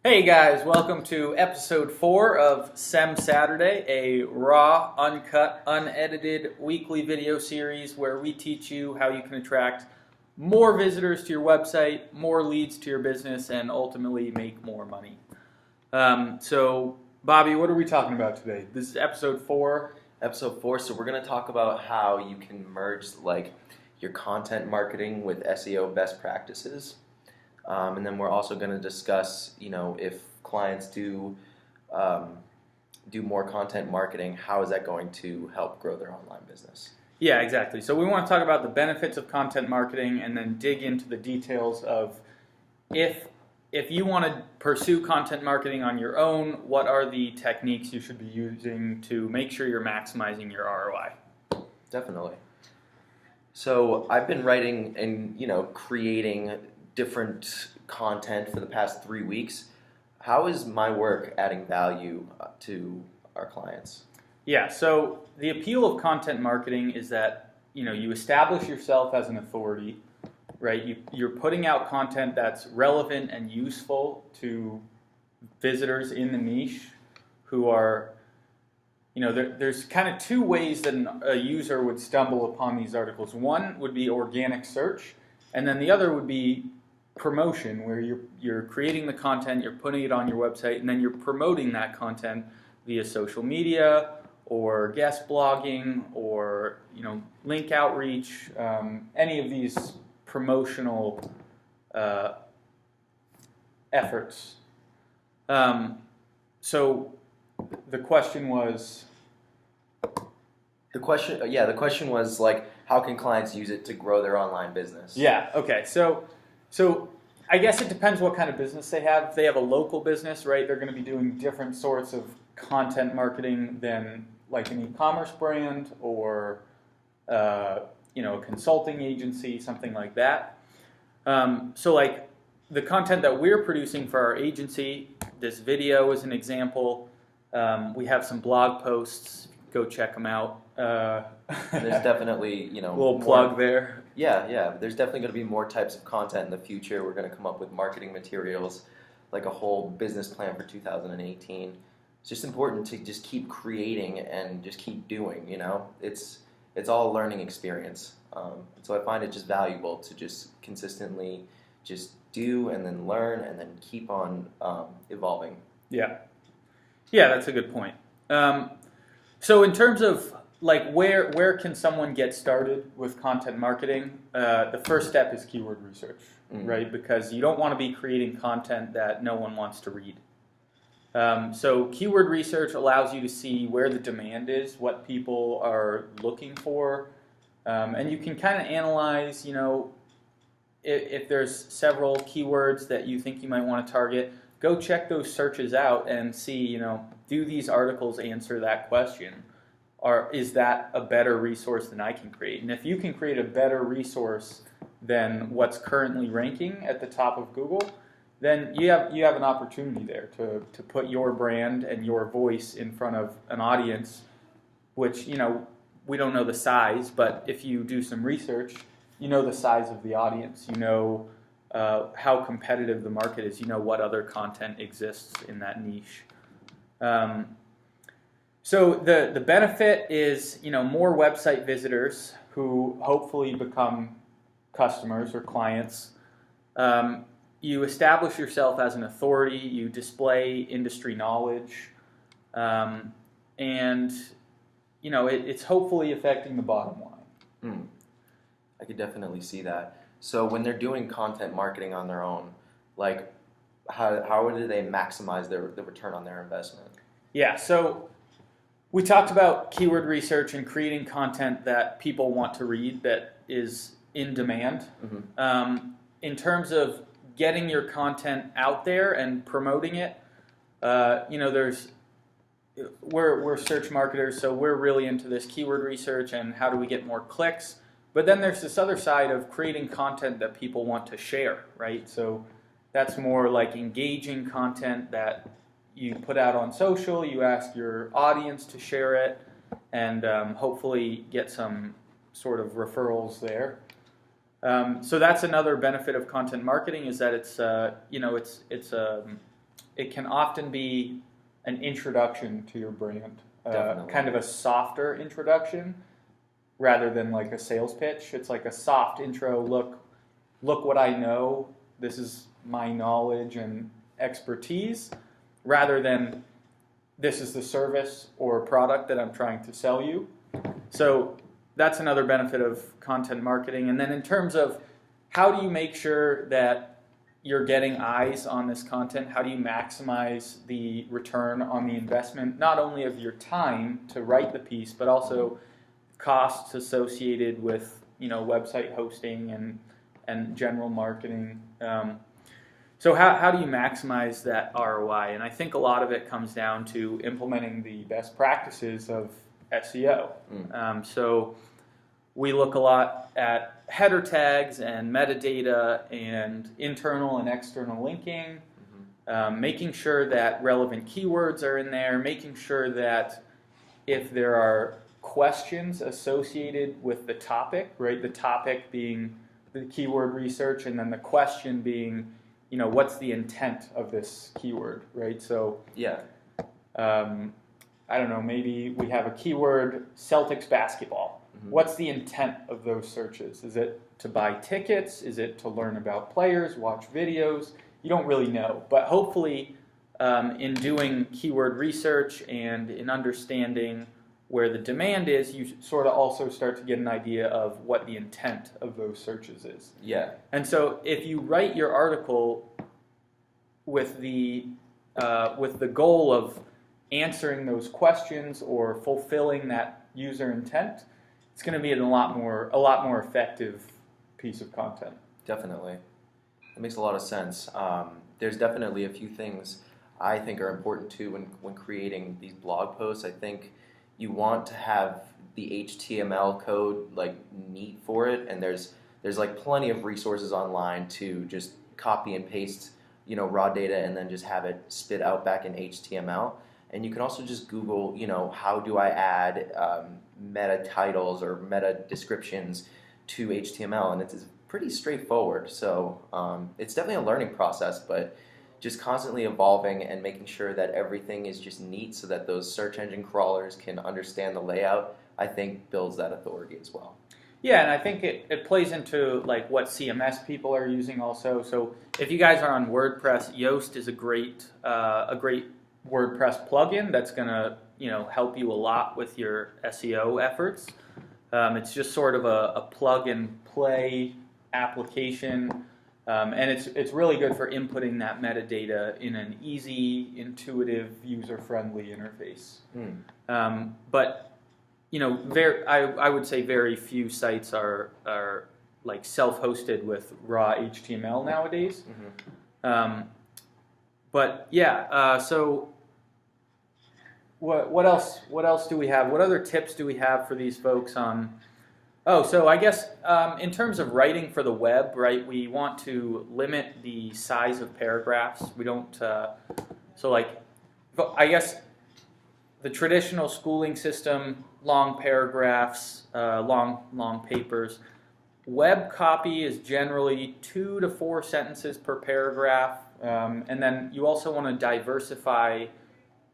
Hey guys, welcome to episode 4 of SEM Saturday, a raw, uncut, unedited weekly video series where we teach you how you can attract more visitors to your website, more leads to your business, and ultimately make more money. So, Bobby, what are we talking about today? This is episode 4. Episode 4, so we're going to talk about how you can merge your content marketing with SEO best practices. And then we're also going to discuss, if clients do more content marketing, how is that going to help grow their online business? Yeah, exactly. So we want to talk about the benefits of content marketing and then dig into the details of if you want to pursue content marketing on your own, what are the techniques you should be using to make sure you're maximizing your ROI? Definitely. So I've been writing and, creating different content for the past 3 weeks. How is my work adding value to our clients? Yeah, so the appeal of content marketing is that, you establish yourself as an authority, right? You're putting out content that's relevant and useful to visitors in the niche who are, there's kind of 2 ways that a user would stumble upon these articles. One would be organic search, and then the other would be promotion, where you're creating the content, you're putting it on your website, and then you're promoting that content via social media or guest blogging or link outreach, any of these promotional efforts. So the question was. The question was how can clients use it to grow their online business? Yeah. Okay. So I guess it depends what kind of business they have. If they have a local business, right, they're going to be doing different sorts of content marketing than like an e-commerce brand or a consulting agency, something like that. So like the content that we're producing for our agency, this video is an example. We have some blog posts. Go check them out. There's definitely, a little plug there. Yeah. There's definitely going to be more types of content in the future. We're going to come up with marketing materials, like a whole business plan for 2018. It's just important to just keep creating and just keep doing. It's all a learning experience. So I find it just valuable to just consistently just do and then learn and then keep on evolving. Yeah, that's a good point. So in terms of where can someone get started with content marketing? The first step is keyword research, right? Because you don't want to be creating content that no one wants to read. So keyword research allows you to see where the demand is, what people are looking for, and you can kind of analyze, if there's several keywords that you think you might want to target, go check those searches out and see, do these articles answer that question? Or is that a better resource than I can create? And if you can create a better resource than what's currently ranking at the top of Google, then you have an opportunity there to put your brand and your voice in front of an audience, which, we don't know the size, but if you do some research, you know the size of the audience, how competitive the market is, what other content exists in that niche. So the benefit is, more website visitors who hopefully become customers or clients. You establish yourself as an authority, you display industry knowledge, and, it's hopefully affecting the bottom line. I could definitely see that. So when they're doing content marketing on their own, how do they maximize the return on their investment? Yeah, so we talked about keyword research and creating content that people want to read, that is in demand. In terms of getting your content out there and promoting it, we're search marketers, so we're really into this keyword research and how do we get more clicks. But then there's this other side of creating content that people want to share, right? So that's more like engaging content that you put out on social, you ask your audience to share it, and hopefully get some sort of referrals there. So that's another benefit of content marketing, is that it's it can often be an introduction to your brand, kind of a softer introduction rather than like a sales pitch. It's like a soft intro. Look what I know. This is my knowledge and expertise, rather than this is the service or product that I'm trying to sell you. So that's another benefit of content marketing. And then in terms of how do you make sure that you're getting eyes on this content, how do you maximize the return on the investment, not only of your time to write the piece, but also costs associated with, website hosting and general marketing. So how do you maximize that ROI? And I think a lot of it comes down to implementing the best practices of SEO. So we look a lot at header tags and metadata and internal and external linking, making sure that relevant keywords are in there, making sure that if there are questions associated with the topic, right? The topic being the keyword research, and then the question being, what's the intent of this keyword, right? So, I don't know, maybe we have a keyword, Celtics basketball. What's the intent of those searches? Is it to buy tickets? Is it to learn about players, watch videos? You don't really know. But hopefully, in doing keyword research and in understanding where the demand is, you sort of also start to get an idea of what the intent of those searches is. Yeah. And so if you write your article with the goal of answering those questions or fulfilling that user intent, it's going to be a lot more effective piece of content. Definitely. That makes a lot of sense. There's definitely a few things I think are important too when creating these blog posts. I think you want to have the HTML code like neat for it, and there's like plenty of resources online to just copy and paste, raw data and then just have it spit out back in HTML. And you can also just Google, how do I add meta titles or meta descriptions to HTML, and it's pretty straightforward. So it's definitely a learning process, but just constantly evolving and making sure that everything is just neat so that those search engine crawlers can understand the layout, I think builds that authority as well. Yeah, and I think it plays into like what CMS people are using also. So if you guys are on WordPress, Yoast is a great WordPress plugin that's going to help you a lot with your SEO efforts. It's just sort of a plug and play application. And it's really good for inputting that metadata in an easy, intuitive, user-friendly interface. But I would say very few sites are like self-hosted with raw HTML nowadays. But yeah, so what else? What else do we have? What other tips do we have for these folks on? Oh, so I guess in terms of writing for the web, right, we want to limit the size of paragraphs. We don't, I guess the traditional schooling system, long paragraphs, long papers. Web copy is generally 2 to 4 sentences per paragraph, and then you also want to diversify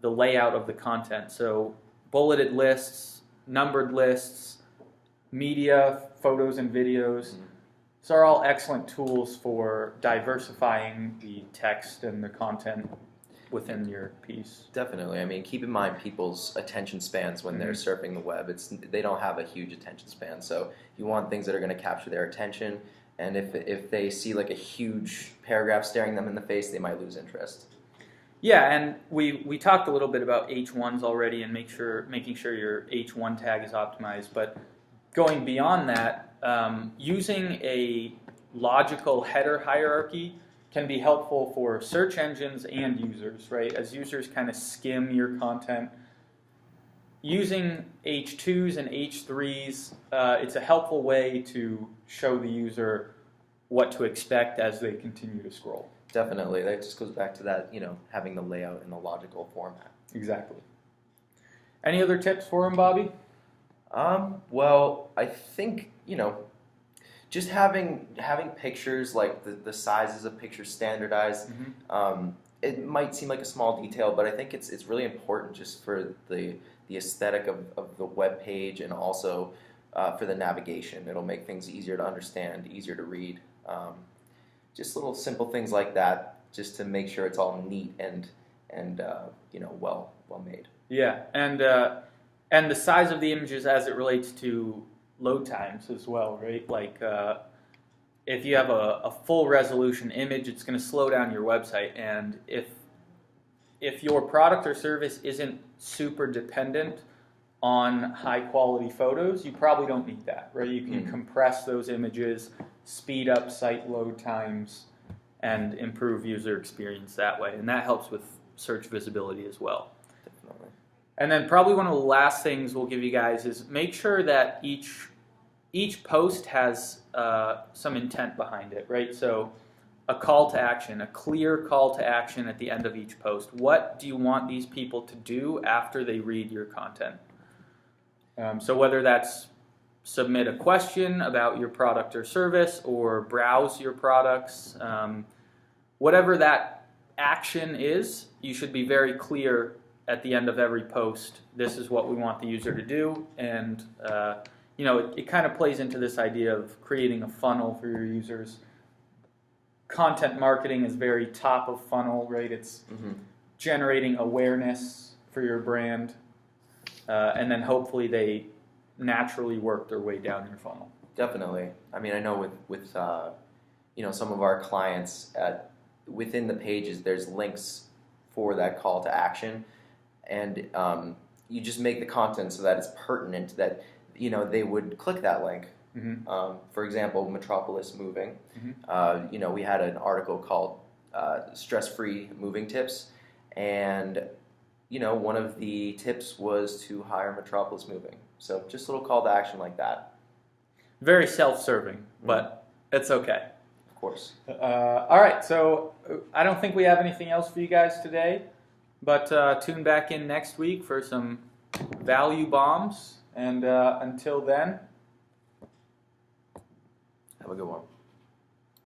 the layout of the content. So bulleted lists, numbered lists, media, photos and videos. These are all excellent tools for diversifying the text and the content within your piece. Definitely. I mean, keep in mind people's attention spans when they're surfing the web. They don't have a huge attention span, so you want things that are going to capture their attention. And if they see like a huge paragraph staring them in the face, they might lose interest. Yeah, and we talked a little bit about H1s already and making sure your H1 tag is optimized, but going beyond that, using a logical header hierarchy can be helpful for search engines and users, right? As users kind of skim your content, using H2s and H3s, it's a helpful way to show the user what to expect as they continue to scroll. Definitely. That just goes back to that, having the layout in the logical format. Exactly. Any other tips for him, Bobby? Well, I think, just having pictures, like the sizes of pictures standardized, it might seem like a small detail, but I think it's really important just for the aesthetic of the web page, and also for the navigation. It'll make things easier to understand, easier to read. Just little simple things like that, just to make sure it's all neat and well made. Yeah, and the size of the images as it relates to load times as well, right? Like if you have a full resolution image, it's going to slow down your website, and if your product or service isn't super dependent on high quality photos, you probably don't need that, right? You can compress those images, speed up site load times, and improve user experience that way, and that helps with search visibility as well. Definitely. And then probably one of the last things we'll give you guys is make sure that each post has some intent behind it, right? So a call to action, a clear call to action at the end of each post. What do you want these people to do after they read your content? So whether that's submit a question about your product or service, or browse your products, whatever that action is, you should be very clear at the end of every post. This is what we want the user to do, and it kind of plays into this idea of creating a funnel for your users. Content marketing is very top of funnel, right? It's generating awareness for your brand, and then hopefully they naturally work their way down your funnel. Definitely. I mean, I know with some of our clients, within the pages, there's links for that call to action, and you just make the content so that it's pertinent, that they would click that link. For example, Metropolis Moving. We had an article called "Stress-Free Moving Tips," and one of the tips was to hire Metropolis Moving. So just a little call to action like that. Very self-serving, but it's okay. Of course. All right, so I don't think we have anything else for you guys today, but tune back in next week for some value bombs, and until then, have a good one.